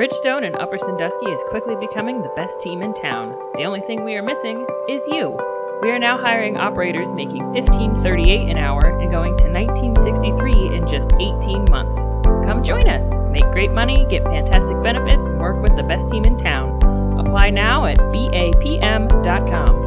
Bridgestone and Upper Sandusky is quickly becoming the best team in town. The only thing we are missing is you. We are now hiring operators making $15.38 an hour and going to $19.63 in just 18 months. Come join us. Make great money, get fantastic benefits, and work with the best team in town. Apply now at bapm.com.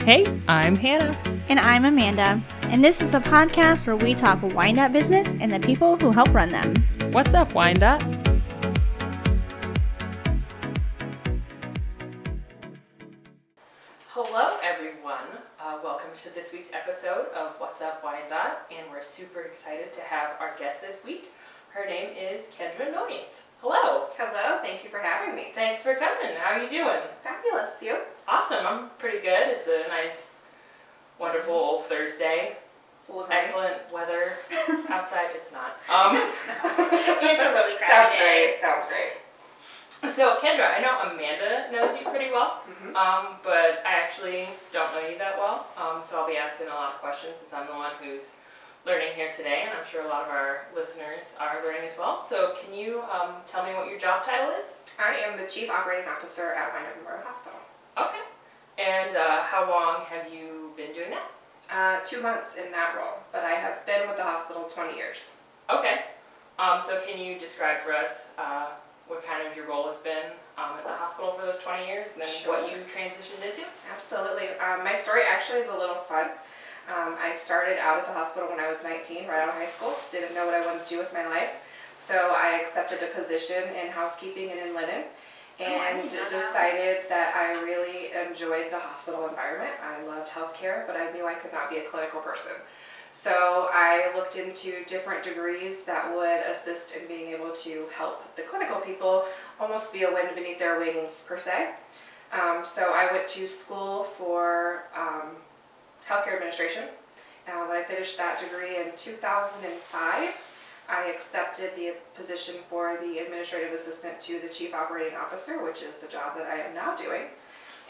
Hey, I'm Hannah. And I'm Amanda. And this is a podcast where we talk Wyandot business and the people who help run them. What's up, Wyandot? Hello, everyone. Welcome to this week's episode of What's Up, Wyandot. And we're super excited to have our guest this week. Her name is Kendra Noyce. Hello. Hello, thank you for having me. Thanks for coming. How are you doing? Fabulous, you? Awesome. I'm pretty good. It's a nice, wonderful Thursday. Excellent weather outside. It's not. It's a really crowded day. Sounds great. So, Kendra, I know Amanda knows you pretty well, but I actually don't know you that well. So I'll be asking a lot of questions since I'm the one who's learning here today, and I'm sure a lot of our listeners are learning as well. So can you tell me what your job title is? I am the Chief Operating Officer at Wyandot Memorial Hospital. Okay. And how long have you been doing that? 2 months in that role, but I have been with the hospital 20 years. Okay. So can you describe for us what kind of your role has been at the hospital for those 20 years, and then what you transitioned into? Absolutely. My story actually is a little fun. I started out at the hospital when I was 19, right out of high school. Didn't know what I wanted to do with my life. So I accepted a position in housekeeping and in linen, and decided that I really enjoyed the hospital environment. I loved healthcare, but I knew I could not be a clinical person. So I looked into different degrees that would assist in being able to help the clinical people almost be a wind beneath their wings, per se. So I went to school for healthcare administration. When I finished that degree in 2005, I accepted the position for the administrative assistant to the chief operating officer, which is the job that I am now doing.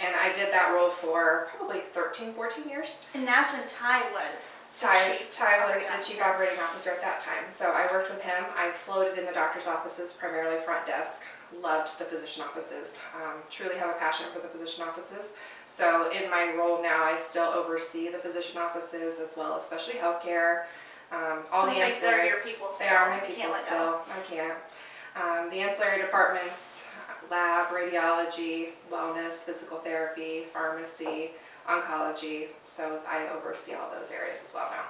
And I did that role for probably 13, 14 years. And that's when Ty was the chief operating officer at that time. So I worked with him. I floated in the doctor's offices, primarily front desk. Loved the physician offices. Truly have a passion for the physician offices. So in my role now, I still oversee the physician offices as well, especially healthcare. All so the it's like they're your people still. They are my people still. I can't. The ancillary departments, lab, radiology, wellness, physical therapy, pharmacy, oncology. So I oversee all those areas as well now.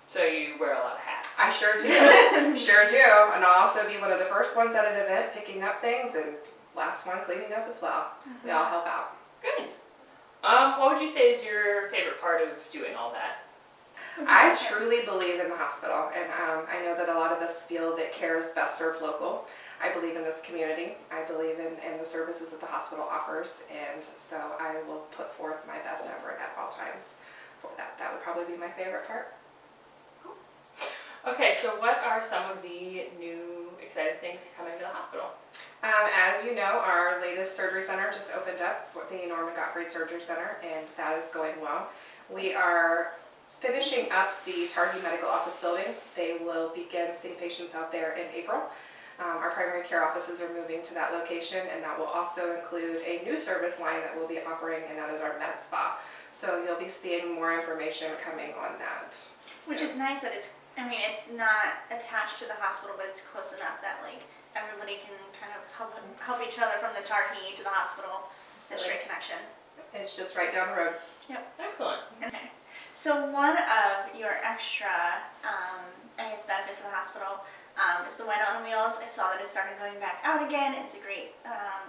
So you wear a lot of hats. I sure do. Sure do. And I'll also be one of the first ones at an event picking up things, and last one cleaning up as well. We all help out. Good. What would you say is your favorite part of doing all that? I truly believe in the hospital, and I know that a lot of us feel that care is best served local. I believe in this community. I believe in the services that the hospital offers, and so I will put forth my best effort at all times for that. That would probably be my favorite part. Okay, so what are some of the new exciting things coming to the hospital? As you know, our latest surgery center just opened up, for the Norman Gottfried Surgery Center, and that is going well. We are finishing up the Targhee Medical Office building. They will begin seeing patients out there in April. Our primary care offices are moving to that location, and that will also include a new service line that we'll be offering, and that is our med spa. So you'll be seeing more information coming on that. Which is nice that it's not attached to the hospital, but it's close enough that like everybody can kind of help each other from the Targhee to the hospital. It's a straight connection. It's just right down the road. Yep. Excellent. Okay. So one of your extra, benefits of the hospital is the Wyandot on Wheels. I saw that it started going back out again. It's a great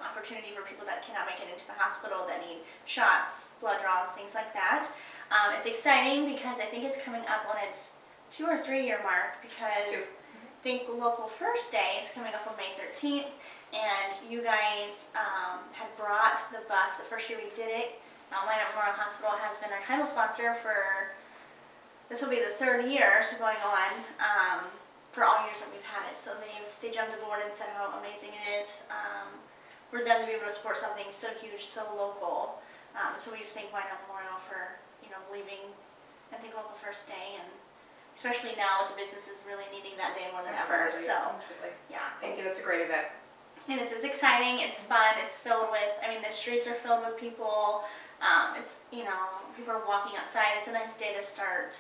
opportunity for people that cannot make it into the hospital, that need shots, blood draws, things like that. It's exciting because I think it's coming up on its 2 or 3 year mark, because I think Local First Day is coming up on May 13th, and you guys had brought the bus the first year we did it. Wyandot Memorial Hospital has been our title sponsor for, this will be the 3rd year, so going on, for all years that we've had it. So they jumped aboard and said how amazing it is for them to be able to support something so huge, so local. So we just thank Wyandot Memorial for believing and think local first day, and especially now with the businesses really needing that day more than Absolutely. ever. So, Absolutely. yeah. Thank you. That's a great event. And it's exciting, it's fun, it's filled with, I mean, the streets are filled with people. It's, people are walking outside. It's a nice day to start,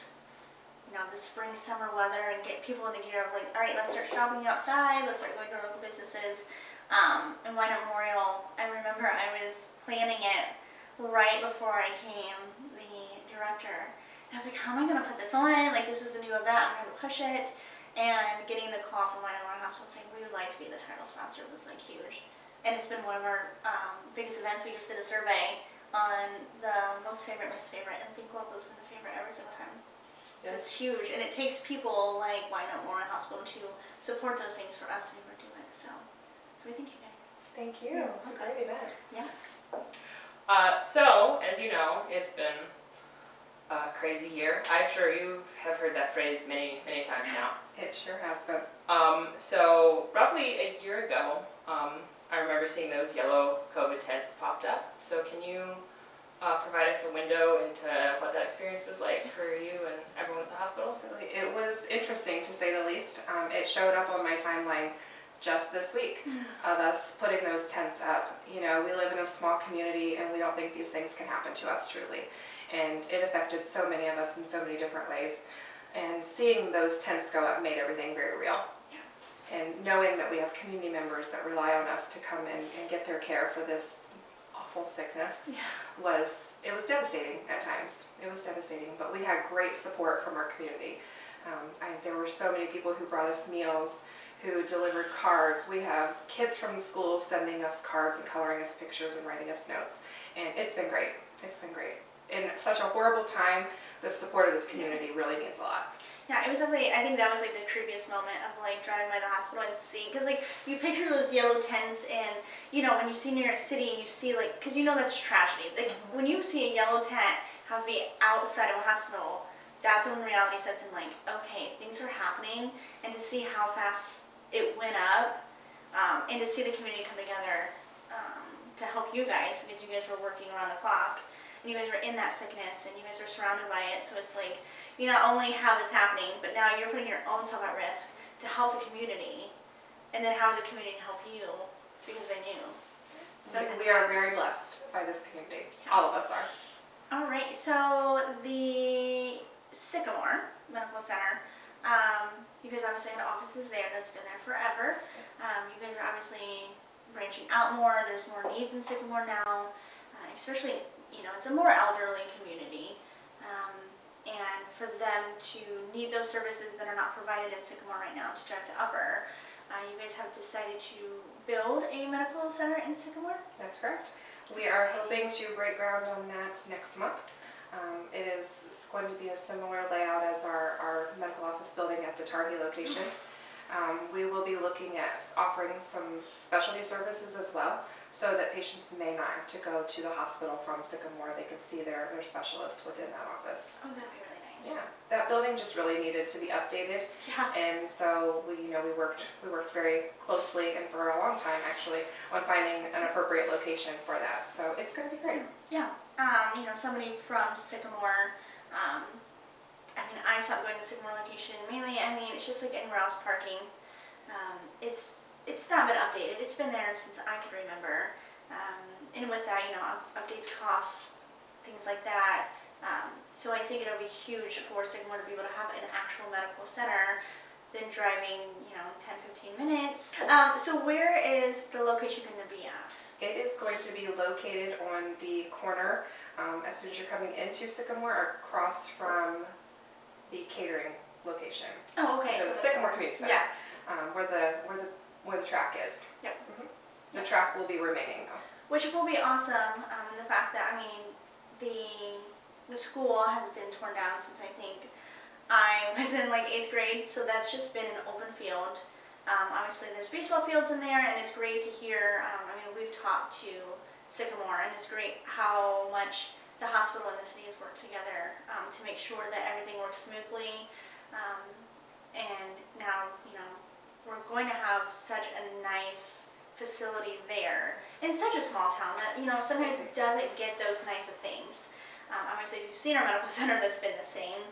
the spring, summer weather and get people in the gear of like, all right, let's start shopping outside, let's start going to local businesses. And Wyandot Memorial, I remember I was planning it right before I became the director. And I was like, how am I going to put this on? Like, this is a new event, I'm going to push it. And getting the call from Wyandot Memorial Hospital saying we would like to be the title sponsor was like huge. And it's been one of our biggest events. We just did a survey on the most favorite, least favorite, and Think Local has been the favorite every single time. So Yes. it's huge, and it takes people like Wyandot Memorial Hospital to support those things for us to be able to do it. So we thank you guys. Thank you. It's a great event. Yeah. So, as you know, it's been a crazy year. I'm sure you have heard that phrase many, many times now. It sure has been. So roughly a year ago, I remember seeing those yellow COVID tents popped up. So can you provide us a window into what that experience was like for you and everyone at the hospital? Absolutely. It was interesting to say the least. It showed up on my timeline just this week of us putting those tents up. We live in a small community and we don't think these things can happen to us truly. And it affected so many of us in so many different ways. And seeing those tents go up made everything very real. Yeah. And knowing that we have community members that rely on us to come in and get their care for this awful sickness was devastating at times. It was devastating, but we had great support from our community. There were so many people who brought us meals, who delivered cards. We have kids from the school sending us cards and coloring us pictures and writing us notes. And it's been great. It's been great. In such a horrible time, the support of this community really means a lot. Yeah, it was definitely, I think that was like the creepiest moment of like driving by the hospital and seeing, because like you picture those yellow tents and when you see New York City and you see like, because that's tragedy. Like when you see a yellow tent have to be outside of a hospital, that's when reality sets in like, okay, things are happening, and to see how fast it went up, and to see the community come together to help you guys, because you guys were working around the clock. You guys were in that sickness and you guys are surrounded by it, so it's like you not only have this happening, but now you're putting your own self at risk to help the community, and then how the community help you because they knew. We are very blessed by this community. All of us are. All right, so the Sycamore Medical Center, you guys obviously had offices there. That's been there forever. You guys are obviously branching out more. There's more needs in Sycamore now, especially. It's a more elderly community, and for them to need those services that are not provided in Sycamore right now to drive to Upper, you guys have decided to build a medical center in Sycamore? That's correct. We are hoping to break ground on that next month. It is going to be a similar layout as our medical office building at the Targhee location. We will be looking at offering some specialty services as well, so that patients may not have to go to the hospital from Sycamore. They could see their specialist within that office. Oh, that'd be really nice. Yeah, that building just really needed to be updated. Yeah. And so we worked very closely and for a long time actually on finding an appropriate location for that. So it's going to be great. Yeah. Somebody from Sycamore, I stopped going to the Sycamore location mainly. It's just like anywhere else parking. It's not been updated. It's been there since I could remember. And with that, updates cost, things like that. So I think it'll be huge for Sycamore to be able to have an actual medical center than driving, 10, 15 minutes. So where is the location going to be at? It is going to be located on the corner as soon as you're coming into Sycamore, across from the catering location. Oh, okay. The Sycamore Community Center. Yeah. Where the track is. Yep. Mm-hmm. The track will be remaining though. Which will be awesome. The fact that the school has been torn down since I think I was in like 8th grade, so that's just been an open field. Obviously there's baseball fields in there, and it's great to hear. We've talked to Sycamore, and it's great how much the hospital and the city has worked together to make sure that everything works smoothly. And now, we're going to have such a nice facility there in such a small town that, sometimes it doesn't get those nice of things. Obviously, you've seen our medical center that's been the same.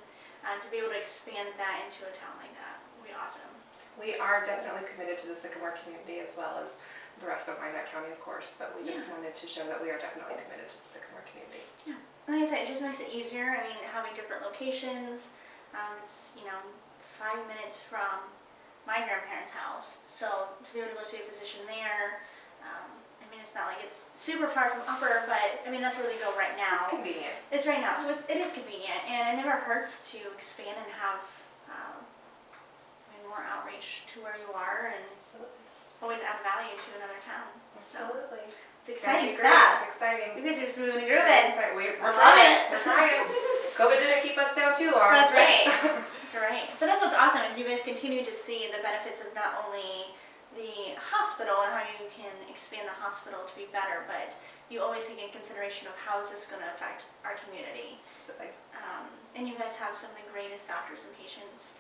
To be able to expand that into a town like that would be awesome. We are definitely committed to the Sycamore community as well as the rest of Wyandot County, of course, but we just wanted to show that we are definitely committed to the Sycamore community. Yeah. Like I said, it just makes it easier. I mean, having different locations, it's, 5 minutes from my grandparents' house. So to be able to go see a physician there, I mean, it's not like it's super far from Upper, but I mean, that's where they go right now. It's convenient. It's right now, so it is convenient, and it never hurts to expand and have more outreach to where you are, and always add value to another town. Absolutely. So it's exciting stuff. stuff. It's exciting. You guys are just moving and grooving. We're I love trying. it. We're trying. COVID didn't keep us down too long. That's right. That's right. But that's what's awesome is you guys continue to see the benefits of not only the hospital and how you can expand the hospital to be better, but you always take in consideration of how is this going to affect our community. And you guys have some of the greatest doctors and patients.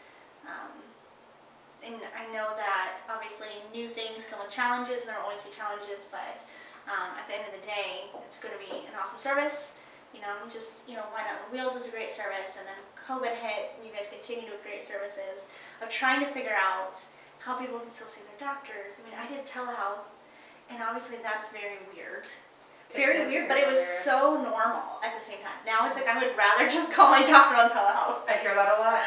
And I know that obviously new things come with challenges, and there will always be challenges, but at the end of the day, it's going to be an awesome service. Wyandot Wheels was a great service, and then COVID hit, and you guys continued with great services of trying to figure out how people can still see their doctors. I mean, I did telehealth, and obviously that's very weird. Very weird, but it was so normal at the same time. Now it's like I would rather just call my doctor on telehealth. I hear that a lot.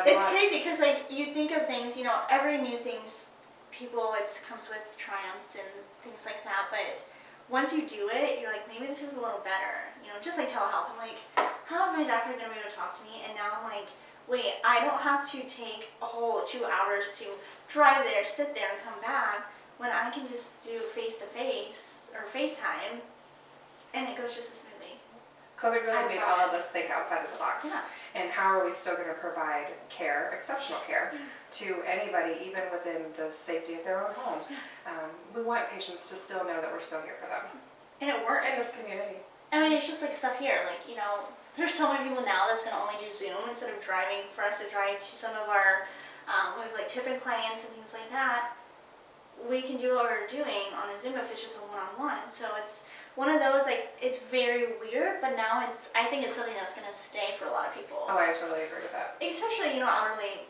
It's crazy because you think of things, every new thing's it comes with triumphs and things like that, but once you do it, you're like, maybe this is a little better. Just like telehealth, I'm like, how is my doctor going to be able to talk to me? And now I'm like, wait, I don't have to take a whole 2 hours to drive there, sit there, and come back when I can just do face-to-face or FaceTime, and it goes just as smoothly. COVID really made all of us think outside of the box. Yeah. And how are we still going to provide care, exceptional care, to anybody, even within the safety of their own home? We want patients to still know that we're still here for them. And it works. In this community. I mean, it's just like stuff here. There's so many people now that's going to only do Zoom instead of driving, for us to drive to some of our, we have Tiffin clients and things like that. We can do what we're doing on a Zoom if it's just a one-on-one. So it's one of those, it's very weird, but now I think it's something that's going to stay for a lot of people. Oh, I totally agree with that. Especially, elderly,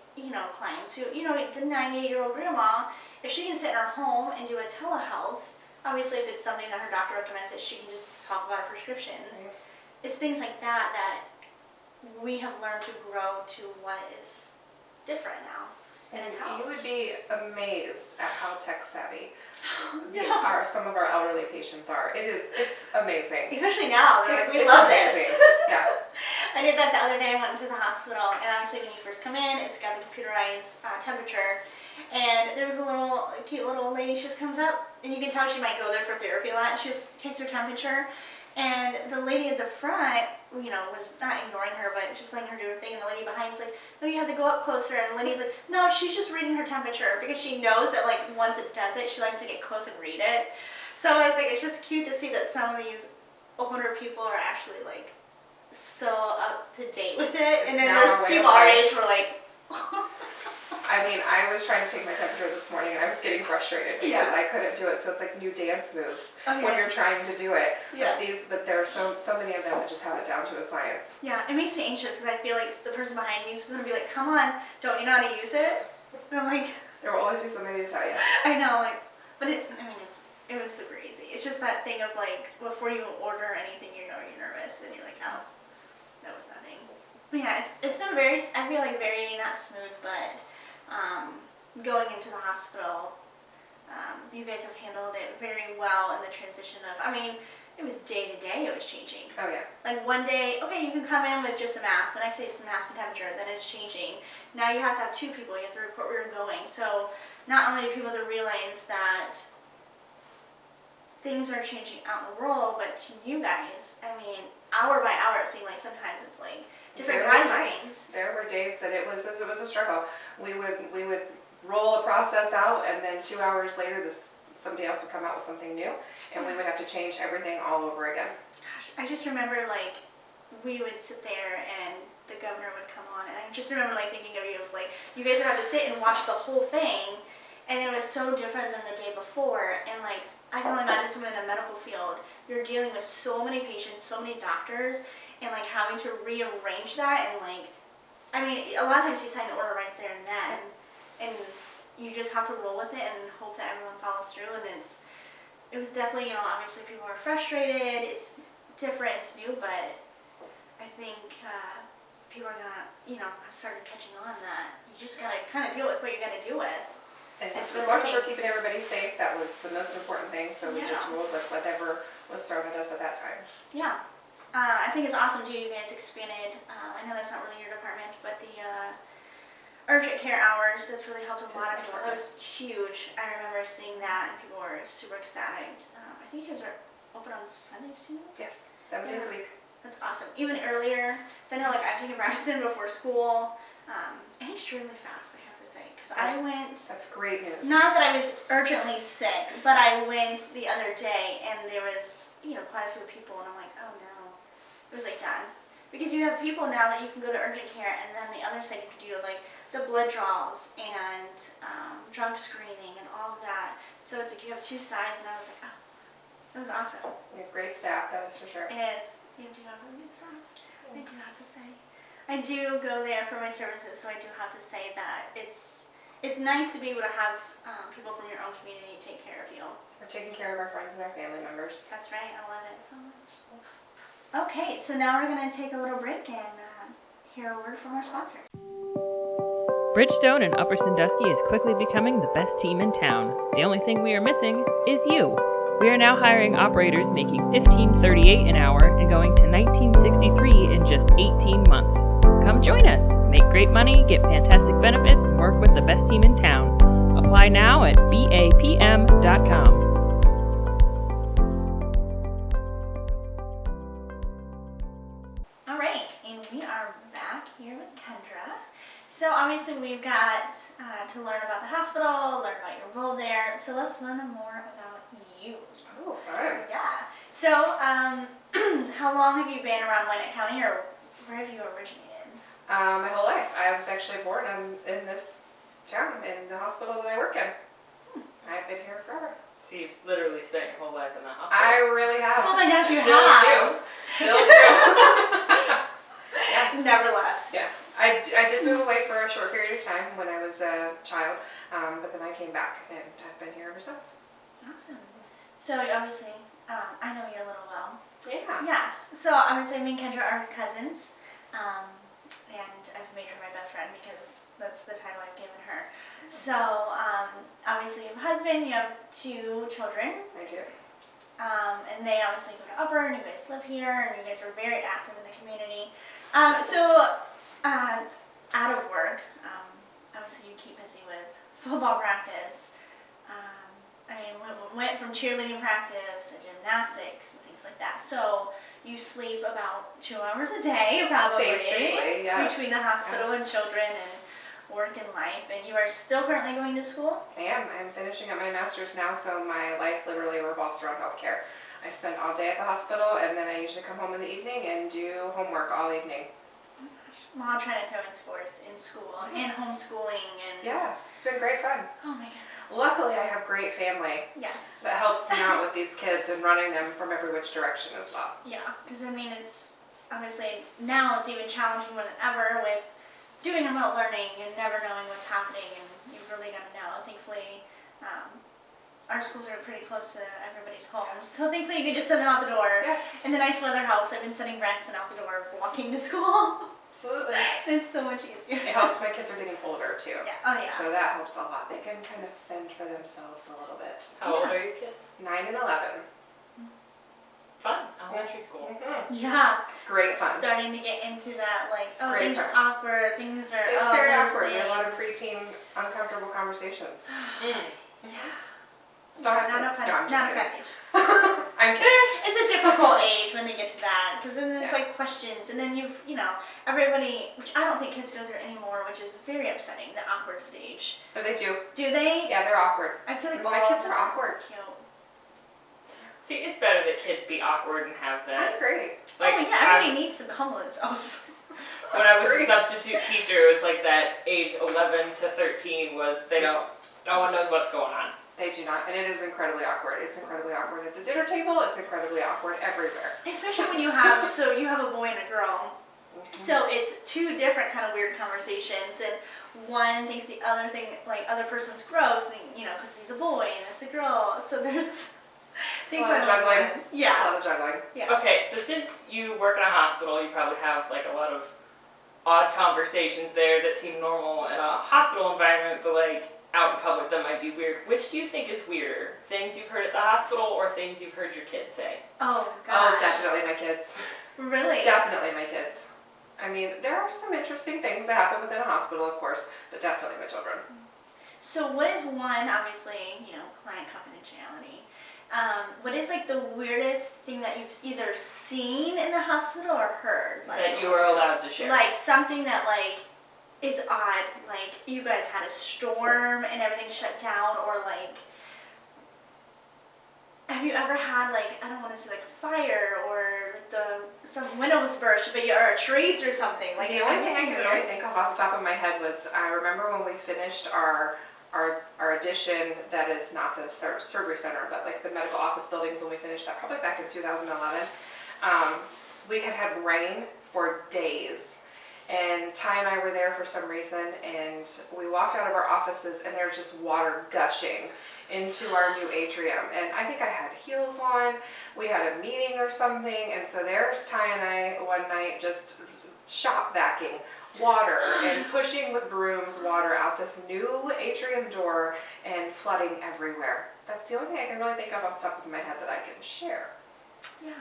clients who, the 98-year-old grandma, if she can sit in her home and do a telehealth, obviously if it's something that her doctor recommends that she can just talk about her prescriptions. It's things like that that we have learned to grow to what is different now. And you would be amazed at how tech savvy Yeah. some of our elderly patients are. It's amazing. Especially now, they're like, we It's love amazing. this. Yeah. I did that the other day. I went into the hospital, and obviously when you first come in, it's got the computerized temperature. And there was a cute little lady. She just comes up, and you can tell she might go there for therapy a lot. She just takes her temperature, and the lady at the front, was not ignoring her, but just letting her do her thing. And the lady behind's like, no, you have to go up closer. And the lady's like, no, she's just reading her temperature because she knows that once it does it, she likes to get close and read it. So I was like, it's just cute to see that some of these older people are actually so up to date with it. And then there's people our age who are like, I mean, I was trying to take my temperature this morning and I was getting frustrated because I couldn't do it. So it's like new dance moves when you're trying to do it. Yeah. But there are so many of them that just have it down to a science. Yeah, it makes me anxious because I feel like the person behind me is going to be like, come on, don't you know how to use it? And I'm like, there will always be somebody to tell you. I know, but it was super easy. It's just that thing of before you order anything, you're nervous and you're like, oh, that was nothing. But yeah, it's been very, I feel like very, not smooth, but going into the hospital, you guys have handled it very well in the transition of, it was day to day it was changing. Oh yeah. One day, okay, you can come in with just a mask, the next day it's the mask and temperature, then it's changing. Now you have to have 2 people, you have to report where you're going. So not only do people to realize that things are changing out in the world, but to you guys, hour by hour it seemed like sometimes it's different guidelines. There were days that it was a struggle. We would roll a process out, and then 2 hours later, somebody else would come out with something new, and we would have to change everything all over again. Gosh, I just remember we would sit there and the governor would come on, and I just remember thinking of you you guys would have to sit and watch the whole thing, and it was so different than the day before, and I can only imagine someone in the medical field. You're dealing with so many patients, so many doctors, and like having to rearrange that and like, I mean, a lot of times you sign the order right there and then, and you just have to roll with it and hope that everyone follows through. And it was definitely, obviously people are frustrated. It's different, it's new, but I think people are gonna, have started catching on that you just gotta kind of deal with what you're gonna deal with. And as long as we're keeping everybody safe, that was the most important thing. So we just rolled with whatever was thrown at us at that time. Yeah. I think it's awesome too, you guys expanded, I know that's not really your department, but the urgent care hours, that's really helped a lot of people. That was huge. I remember seeing that and people were super ecstatic. I think you guys are open on Sundays too? Yes, 7 days a week. That's awesome. Even earlier, so I know like I've taken Braxton before school, and extremely fast I have to say, because I went. That's great news. Not that I was urgently sick, but I went the other day and there was, quite a few people and I'm like, oh no. It was like done. Because you have people now that you can go to urgent care and then the other side you can do like the blood draws and drug screening and all of that. So it's like you have two sides and I was like, oh, that was awesome. You have great staff, that is for sure. It is. You do have really good staff. I do have to say. I do go there for my services, so I do have to say that it's nice to be able to have people from your own community take care of you. We're taking care of our friends and our family members. That's right. I love it so much. Okay, so now we're going to take a little break and hear a word from our sponsor. Bridgestone in Upper Sandusky is quickly becoming the best team in town. The only thing we are missing is you. We are now hiring operators making $15.38 an hour and going to 1963 in just 18 months. Come join us. Make great money, get fantastic benefits, and work with the best team in town. Apply now at bapm.com. All right, and we are back here with Kendra. So obviously we've got to learn about the hospital, learn about your role there. So let's learn more about you. Oh, fun. Yeah. So how long have you been around Wyandot County, or where have you originated? My whole life. I was actually born in this town, in the hospital that I work in. I've been here forever. So you've literally spent your whole life in the hospital? I really have. Oh my gosh, you Still have. do. Still do. Yeah. Never left. Yeah. I did move away for a short period of time when I was a child, but then I came back and I've been here ever since. Awesome. So obviously, I know you a little well. Yeah. Yes. So I would say me and Kendra are cousins, and I've made her my best friend because that's the title I've given her. So obviously you have a husband, you have 2 children. I do. And they obviously go to Upper, and you guys live here, and you guys are very active in the community. Out of work, obviously you keep busy with football practice. I mean, went from cheerleading practice to gymnastics and things like that. So you sleep about 2 hours a day, probably. Basically, yes. Between the hospital and children and work and life. And you are still currently going to school? I am. I'm finishing up my master's now, so my life literally revolves around healthcare. I spend all day at the hospital, and then I usually come home in the evening and do homework all evening. Well, I'm trying to throw in sports in school and homeschooling and... Yes, it's been great fun. Oh my goodness. Luckily, I have great family. Yes. That helps me out with these kids and running them from every which direction as well. Yeah, because I mean, it's obviously now it's even challenging more than ever with doing remote learning and never knowing what's happening, and you really got to know. Thankfully, our schools are pretty close to everybody's homes, so thankfully you can just send them out the door. Yes. And the nice weather helps. I've been sending Braxton out the door walking to school. Absolutely. It's so much easier. It helps my kids are getting older too. Yeah. Oh yeah. So that helps a lot. They can kind of fend for themselves a little bit. How old are your kids? 9 and 11. Fun. Elementary school. Mm-hmm. Yeah. It's great fun. Starting to get into that, like, It's great things fun. are awkward, things are... It's very those awkward. We have a lot of things. preteen uncomfortable conversations. Yeah. Don't have Not kids. No, I'm not just kidding. offended. I'm kidding. It's a difficult age when they get to that, because then it's Yeah. like questions, and then everybody, which I don't think kids go through anymore, which is very upsetting, the awkward stage. But they do. Do they? Yeah, they're awkward. I feel like My all kids of are them awkward. Cute. See, it's better that kids be awkward and have I that. agree. Like, oh yeah, everybody needs to humble themselves. when I was a substitute teacher, it was like that age 11 to 13 was no one knows what's going on. They do not, and it is incredibly awkward. It's incredibly awkward at the dinner table. It's incredibly awkward everywhere. Especially when you have, so you have a boy and a girl. So it's two different kind of weird conversations, and one thinks the other thing, like other person's gross, and, you know, because he's a boy and it's a girl. So there's It's a lot of juggling. Yeah. It's a lot of juggling. Yeah. Okay, so since you work in a hospital, you probably have like a lot of odd conversations there that seem normal in a hospital environment, but like out in public that might be weird. Which do you think is weirder? Things you've heard at the hospital or things you've heard your kids say? Oh gosh. Oh, definitely my kids. Really? Definitely my kids. I mean, there are some interesting things that happen within a hospital, of course, but definitely my children. So what is one, obviously, you know, client confidentiality. What is like the weirdest thing that you've either seen in the hospital or heard? Like, That you are allowed to share. Like something that like is odd, like you guys had a storm and everything shut down, or like have you ever had like, I don't want to say like a fire or some window was burst, but or a tree through something. Like the only thing I can really think of off the top of my head was I remember when we finished our addition that is not the surgery center, but like the medical office buildings when we finished that, probably back in 2011. We had rain for days. And Ty and I were there for some reason, and we walked out of our offices and there was just water gushing into our new atrium. And I think I had heels on, we had a meeting or something, and so there's Ty and I one night just shop vacuuming water and pushing with brooms water out this new atrium door and flooding everywhere. That's the only thing I can really think of off the top of my head that I can share. Yeah.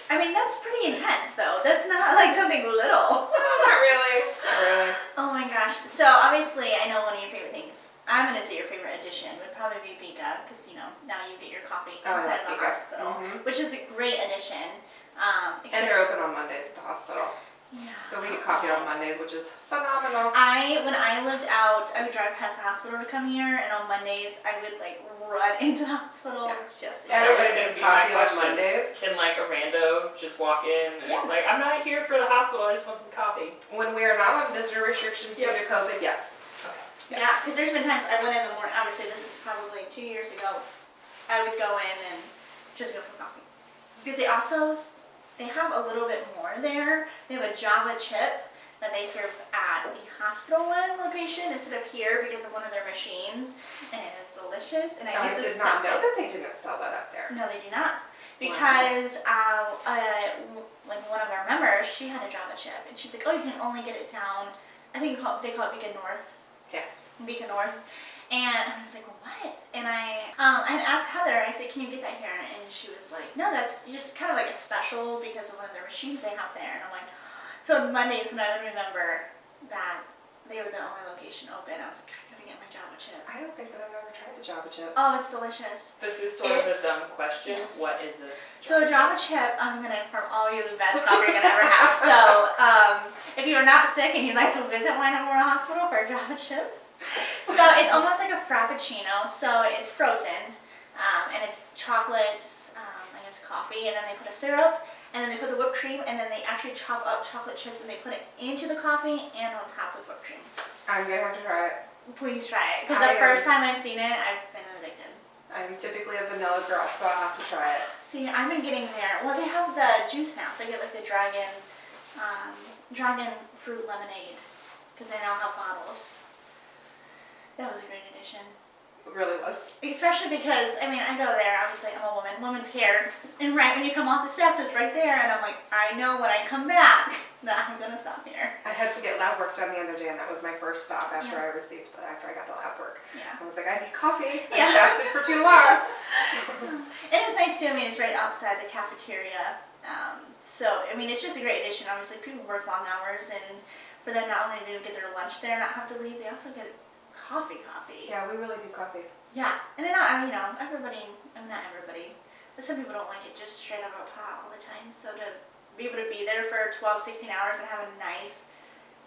I mean, that's pretty intense though. That's not like something little. Not really. Not really. Oh my gosh. So obviously I know one of your favorite things. I'm going to say your favorite addition would probably be Bika, because you know, now you get your coffee inside of the hospital, which is a great addition. And they're open on Mondays at the hospital. Yeah. So we get coffee on Mondays, which is phenomenal. When I lived out, I would drive past the hospital to come here, and on Mondays I would like run into the hospital. Yeah. It's just Everybody That was gets gonna be my coffee on question. Mondays. Can like a rando just walk in and it's like, I'm not here for the hospital, I just want some coffee. When we are not on visitor restrictions due to COVID, yes. Yeah, because there's been times I went in the morning, obviously this is probably 2 years ago, I would go in and just go for coffee. Because they have a little bit more there. They have a Java chip that they serve at the hospital one location instead of here because of one of their machines, and it is delicious. And I used to did not know stock it. that they didn't sell that up there. No, they do not. Because like one of our members, she had a Java chip, and she's like, oh, you can only get it down, I think they call it Beacon North. Yes. Beacon North. And I was like, what? And I had asked Heather, I said, can you get that here? And she was like, no, that's just kind of like a special because of one of their machines they have there. And I'm like, so on Mondays when I would remember that they were the only location open, I was like, I gotta get my Java chip. I don't think that I've ever tried the Java chip. Oh, it's delicious. This is sort of a dumb question. Yes. What is it? So a Java chip, I'm gonna inform all of you the best coffee you're gonna ever have. So if you are not sick and you'd like to visit Wyandot Memorial Hospital for a Java chip, so it's almost like a frappuccino. So it's frozen, and it's chocolate, I guess coffee, and then they put a syrup, and then they put the whipped cream, and then they actually chop up chocolate chips and they put it into the coffee and on top with whipped cream. I'm gonna have to try it. Please try it, because the first time I've seen it, I've been addicted. I'm typically a vanilla girl, so I'll have to try it. See, I've been getting there. Well, they have the juice now, so I get like the dragon fruit lemonade, because they now have bottles. That was a great addition. It really was. Especially because, I mean, I go there, obviously I'm a woman, woman's care, and right when you come off the steps, it's right there, and I'm like, I know when I come back that I'm gonna stop here. I had to get lab work done the other day, and that was my first stop after Yeah. I got the lab work. Yeah. I was like, I need coffee. Yeah. I fasted for too long. And it's nice too, I mean, it's right outside the cafeteria, so, I mean, it's just a great addition. Obviously, people work long hours, and for them not only to get their lunch there, not have to leave, they also get coffee. Yeah, we really need coffee. Yeah, and then not, you know, everybody, I mean, not everybody, but some people don't like it just straight out of a pot all the time, so to be able to be there for 12, 16 hours and have a nice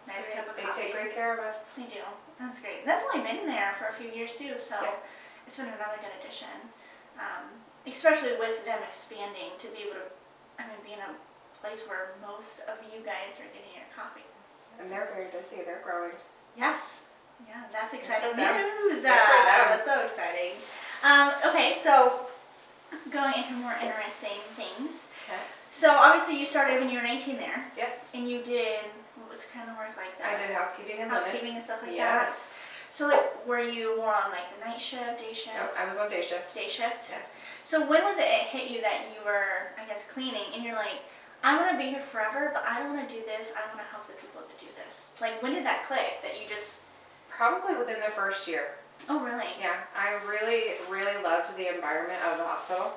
cup of They coffee. take great care of us. They do. That's great. And that's only been there for a few years too, so Yeah. it's been another good addition. Especially with them expanding to be able to, I mean, be in a place where most of you guys are getting your coffee. And they're very busy. They're growing. Yes. Yeah, that's exciting for them. news. Good for them. That's so exciting. Okay, so going into more interesting things. Okay. So obviously you started when you were 19 there. Yes. And you did, what was kind of work like that? I did housekeeping and Housekeeping and stuff like that? Yes. So like, were you more on like the night shift, day shift? No, I was on day shift. Day shift? Yes. So when was it hit you that you were, I guess, cleaning and you're like, I want to be here forever, but I don't want to do this. I want to help the people to do this. Like, when did that click that you just... Probably within the first year. Oh, really? Yeah, I really, really loved the environment of the hospital,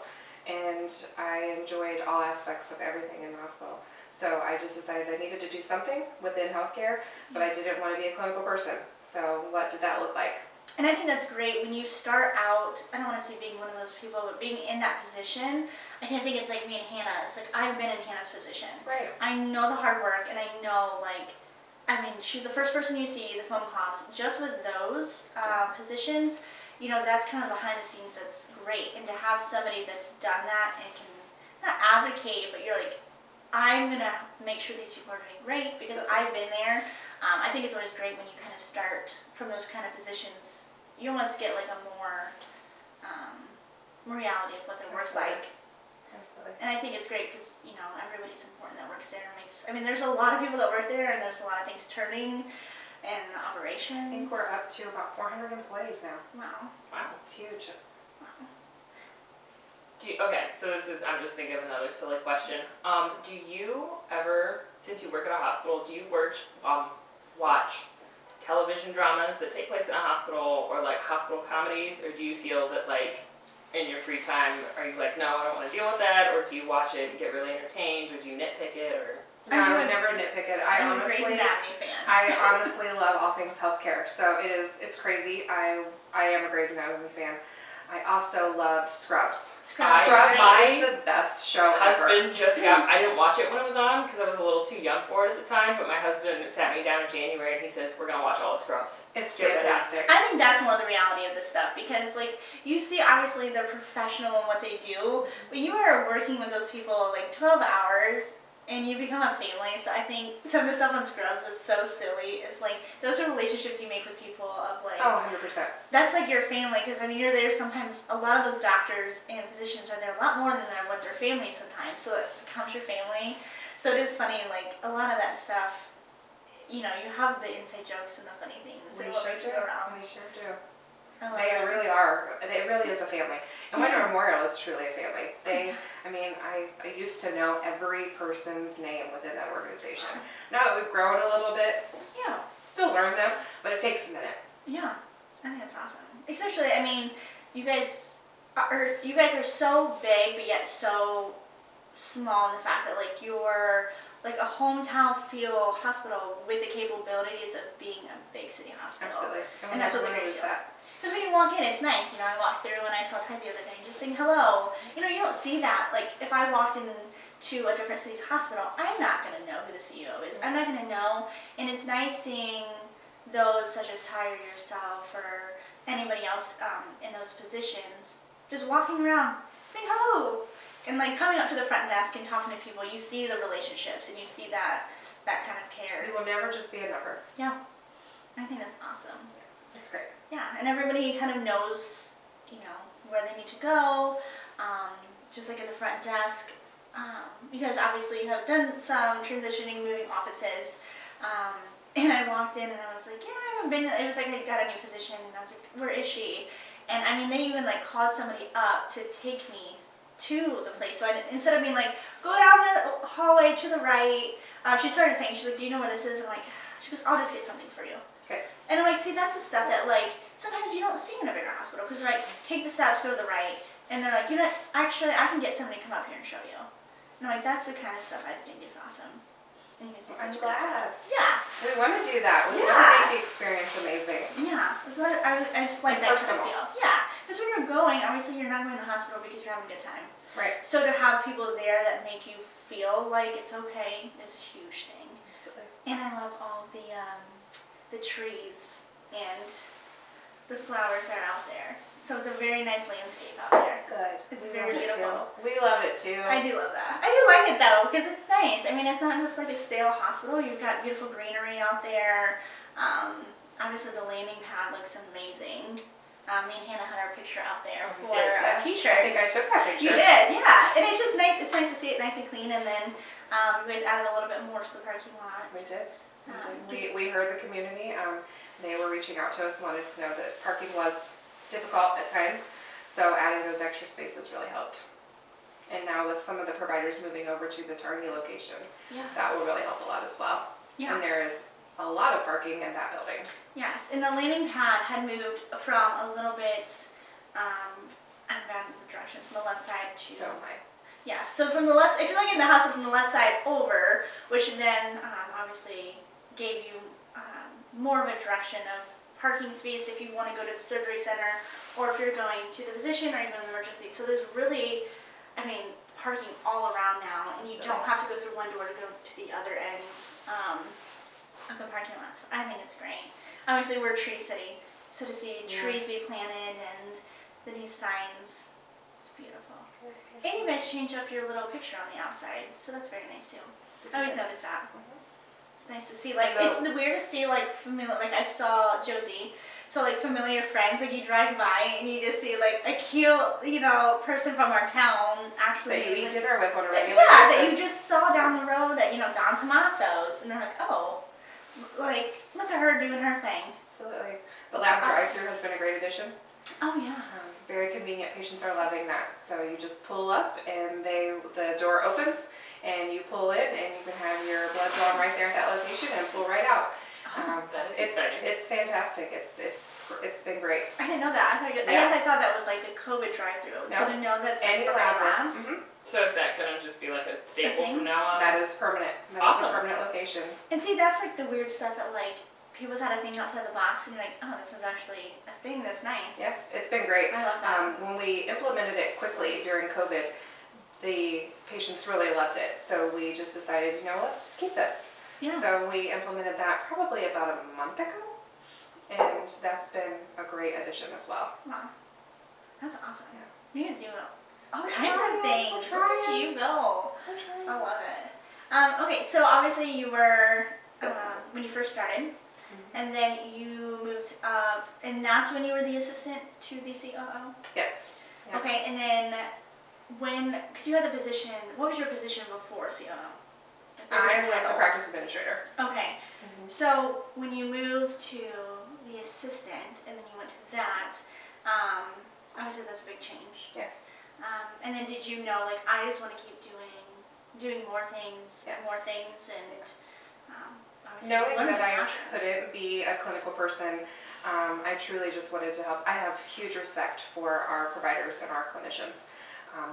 and I enjoyed all aspects of everything in the hospital. So I just decided I needed to do something within healthcare, but I didn't want to be a clinical person. So what did that look like? And I think that's great when you start out, I don't want to say being one of those people, but being in that position, I can think it's like me and Hannah. It's like I've been in Hannah's position. Right. I know the hard work, and I know like, I mean, she's the first person you see, the phone calls. Just with those positions, you know, that's kind of behind the scenes that's great. And to have somebody that's done that and can not advocate, but you're like, I'm going to make sure these people are doing great because I've been there. I think it's always great when you kind of start from those kind of positions. You almost get like a more reality of what their work's like. Absolutely. And I think it's great because, you know, everybody's important that works there. I mean, there's a lot of people that work there and there's a lot of things turning and operations. I think we're up to about 400 employees now. Wow. Wow, it's huge. Wow. Okay, so I'm just thinking of another silly question. Do you ever, since you work at a hospital, do you watch television dramas that take place in a hospital or like hospital comedies, or do you feel that like in your free time, are you like, no, I don't want to deal with that, or do you watch it and get really entertained, or do you nitpick it, or? No, I would never nitpick it. I'm a Grey's Anatomy fan. I honestly love all things healthcare, so it's crazy. I am a Grey's Anatomy fan. I also loved Scrubs. Scrubs is the best show ever. Husband just got, I didn't watch it when it was on because I was a little too young for it at the time, but my husband sat me down in January and he says, we're going to watch all the Scrubs. It's fantastic. I think that's more the reality of this stuff because like you see obviously they're professional in what they do, but you are working with those people like 12 hours and you become a family. So I think some of the stuff on Scrubs is so silly. It's like those are relationships you make with people of like, oh, 100%. That's like your family because I mean you're there sometimes. A lot of those doctors and physicians are there a lot more than they're with their family sometimes. So it becomes your family. So it is funny, like a lot of that stuff. You know, you have the inside jokes and the funny things. We and sure what makes do. it around. We sure do. They really are. It really is a family. And Wyandot Memorial is truly a family. I mean, I used to know every person's name within that organization. Now that we've grown a little bit, Yeah. still learn them, but it takes a minute. Yeah. I think that's awesome. Especially, I mean, you guys are so big, but yet so small in the fact that like you're like a hometown feel hospital with the capabilities of being a big city hospital. Absolutely. And that's what they is that. Because when you walk in, it's nice. You know, I walked through when I saw Ty the other day, just saying hello. You know, you don't see that. Like, if I walked into a different city's hospital, I'm not going to know who the CEO is. I'm not going to know. And it's nice seeing those such as Ty or yourself or anybody else in those positions just walking around, saying hello. And, like, coming up to the front desk and talking to people, you see the relationships and you see that kind of care. We will never just be a number. Yeah. I think that's awesome. It's great. Yeah, and everybody kind of knows, you know, where they need to go. Just like at the front desk, you guys obviously have done some transitioning, moving offices. And I walked in and I was like, yeah, I haven't been. It was like I got a new physician and I was like, where is she? And I mean, they even like called somebody up to take me to the place. So instead of being like, go down the hallway to the right, she started saying, she's like, do you know where this is? I'm like, she goes, I'll just get something for you. Okay. And I'm like, see, that's the stuff that, like, sometimes you don't see in a bigger hospital. Because they're like, take the steps, go to the right. And they're like, you know, actually, I can get somebody to come up here and show you. And I'm like, that's the kind of stuff I think is awesome. And you guys do I'm such a good glad. job. Yeah. We want to do that. We want to Yeah. make the experience amazing. Yeah. That's what I just like And that kind of personal. feel. Yeah. Because when you're going, obviously, you're not going to the hospital because you're having a good time. Right. So to have people there that make you feel like it's okay is a huge thing. Absolutely. And I love all the trees and the flowers that are out there. So it's a very nice landscape out there. Good. It's We very love it beautiful. too. We love it too. I do love that. I do like it though, because it's nice. I mean, it's not just like a stale hospital. You've got beautiful greenery out there. Obviously the landing pad looks amazing. Me and Hannah had our picture out there Oh, we for did, our yes. t-shirts. I think I took that You picture. did, yeah. And it's just nice. It's nice to see it nice and clean. And then you guys added a little bit more to the parking lot. We did. Just- We heard the community. They were reaching out to us and wanted to know that parking was difficult at times. So adding those extra spaces really helped. And now with some of the providers moving over to the Targhee location, Yeah. that will really help a lot as well. Yeah. And there is a lot of parking in that building. Yes, and the landing pad had moved from a little bit, I'm bad with directions, from the left side to. So am I. Yeah, so from the left, if you're looking at the house from the left side over, which then obviously gave you more of a direction of parking space if you want to go to the surgery center, or if you're going to the physician or even the emergency. So there's really, parking all around now, and you don't have to go through one door to go to the other end of the parking lot. So I think it's great. Obviously, we're a tree city, so to see trees be planted and the new signs, it's beautiful. And you guys change up your little picture on the outside, so that's very nice too. I always notice that. It's nice to see, like, it's weird to see, like, familiar, like, I saw Josie, so, like, familiar friends, like, you drive by and you just see, like, a cute, person from our town actually. That you eat dinner with on a Yeah, regular basis. that you just saw down the road at, Don Tomaso's, and they're like, oh, like, look at her doing her thing. Absolutely. The lab drive-through has been a great addition. Oh, yeah. Very convenient. Patients are loving that. So you just pull up and the door opens and you pull in and you can have your blood drawn right there at that location and pull right out. That is it's exciting. It's fantastic. It's been great. I didn't know that. I guess I thought that was like the COVID drive-through. No. So to know that's And for your lab labs. work. So is that gonna just be like a staple thing? from now on? That is permanent. That is Awesome. a permanent location. And see, that's like the weird stuff that like people's had a thing outside the box, and you're like, oh, this is actually a thing that's nice. Yes, it's been great. I love that. When we implemented it quickly during COVID, the patients really loved it. So we just decided, let's just keep this. Yeah. So we implemented that probably about a month ago, and that's been a great addition as well. Wow. That's awesome. Yeah. You guys do all We're kinds trying, of things. we're Look at trying. you go. I love it. Okay, so obviously you were when you first started, and then you moved up, and that's when you were the assistant to the COO. Yes. Yeah. Okay, and then because you had the position, what was your position before COO? What was your I was the title? practice administrator. Okay, so when you moved to the assistant, and then you went to that, obviously that's a big change. Yes. And then did you know, like, I just want to keep doing more things, Yes. and obviously Knowing learning that I passion. couldn't be a clinical person, I truly just wanted to help. I have huge respect for our providers and our clinicians.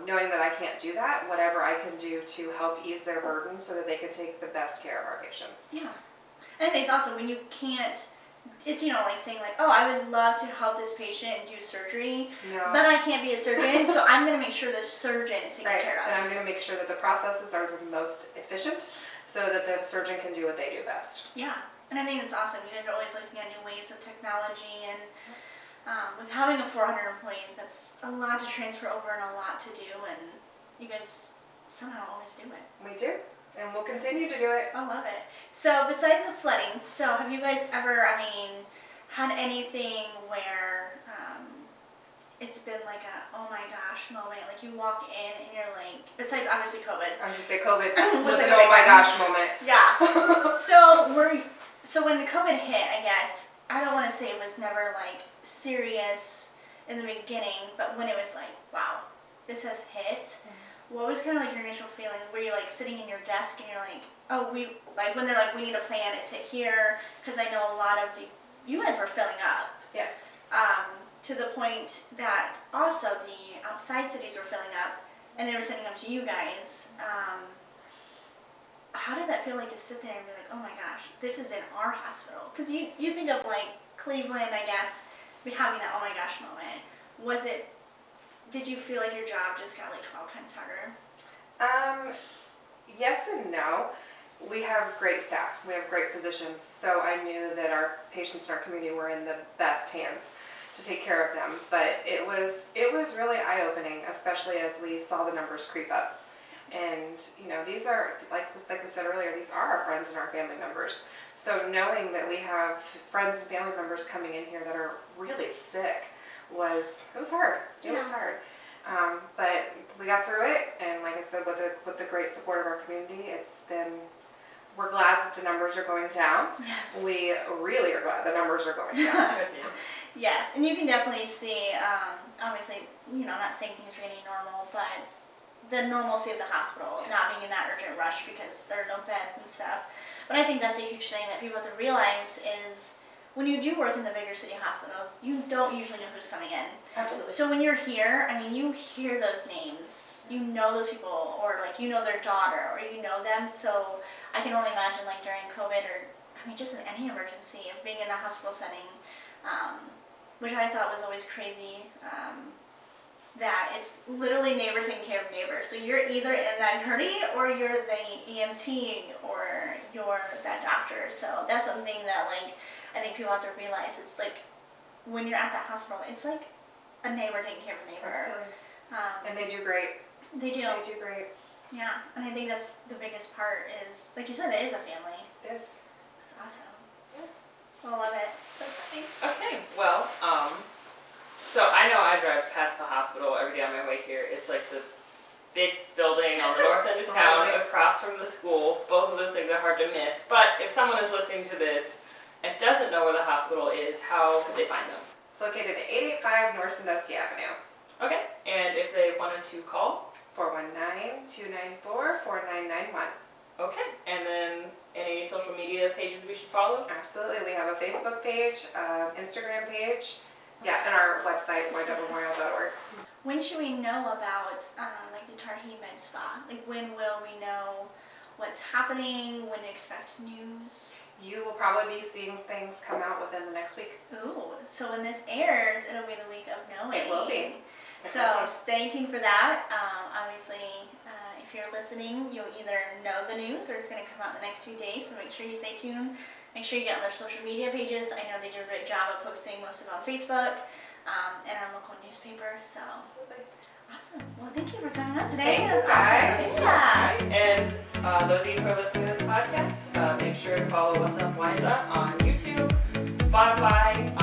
Knowing that I can't do that, whatever I can do to help ease their burden so that they can take the best care of our patients. Yeah. And I think it's also when you can't, it's, like saying like, oh, I would love to help this patient and do surgery, No. but I can't be a surgeon, so I'm going to make sure the surgeon is taken Right, care of. and I'm going to make sure that the processes are the most efficient so that the surgeon can do what they do best. Yeah, and I think it's awesome. You guys are always looking at new ways of technology, and with having a 400 employee, that's a lot to transfer over and a lot to do, and you guys somehow always do it. We do, and we'll continue to do it. I love it. So besides the flooding, so have you guys ever, had anything where it's been like a oh my gosh moment, like you walk in and you're like, besides obviously COVID. I was going to say COVID Was was it an a oh big my one? gosh moment. Yeah. So when the COVID hit, I guess, I don't want to say it was never like serious in the beginning, but when it was like, wow, this has hit, what was kind of like your initial feeling? Were you like sitting in your desk and you're like, oh, when they're like, we need a plan, it's hit here, because I know a lot of you guys were filling up. Yes. To the point that also the outside cities were filling up, and they were sending them to you guys. How did that feel like to sit there and be like, oh my gosh, this is in our hospital? Because you think of like Cleveland, I guess, having that oh my gosh moment. Did you feel like your job just got like 12 times harder? Yes and no. We have great staff. We have great physicians. So I knew that our patients in our community were in the best hands to take care of them. But it was really eye-opening, especially as we saw the numbers creep up. And these are, like we said earlier, these are our friends and our family members. So knowing that we have friends and family members coming in here that are really sick, it was hard. It was hard. But we got through it, and like I said, with the great support of our community, we're glad that the numbers are going down. Yes. We really are glad the numbers are going down. Yes, and you can definitely see, obviously, not saying things are getting normal, but the normalcy of the hospital, not being in that urgent rush because there are no beds and stuff. But I think that's a huge thing that people have to realize is when you do work in the bigger city hospitals, you don't usually know who's coming in. Absolutely. So when you're here, you hear those names, you know those people, or their daughter, or you know them. So I can only imagine during COVID or just in any emergency of being in the hospital setting, which I thought was always crazy. That it's literally neighbors taking care of neighbors. So you're either in that gurney or you're the EMT or you're that doctor. So that's one thing that I think people have to realize. It's when you're at that hospital, it's like a neighbor taking care of a neighbor. Absolutely. And they do great. They do. They do great. Yeah, and I think that's the biggest part is, like you said, it is a family. It is. That's awesome. Yeah. I love it. So exciting. Okay, well, so I know I drive past the hospital every day on my way here. It's like the big building on the north end of town across from the school. Both of those things are hard to miss. But if someone is listening to this and doesn't know where the hospital is, how could they find them? It's located at 885 North Sandusky Avenue. Okay, and if they wanted to call? 419-294-4991. Okay, and then any social media pages we should follow? Absolutely. We have a Facebook page, Instagram page, and our website, wyandotmemorial.org. When should we know about the Tarhee Med Spa? When will we know what's happening? When to expect news? You will probably be seeing things come out within the next week. Ooh, so when this airs, it'll be the week of knowing. It will be. So stay tuned for that. Obviously, if you're listening, you'll either know the news or it's going to come out in the next few days. So make sure you stay tuned. Make sure you get on their social media pages. I know they do a great job of posting most of it on Facebook and our local newspaper. So Absolutely. awesome. Well, thank you for coming on today. Thank you, That's guys. awesome. Yeah. Right, and those of you who are listening to this podcast, make sure to follow What's Up Wyandot on YouTube, Spotify,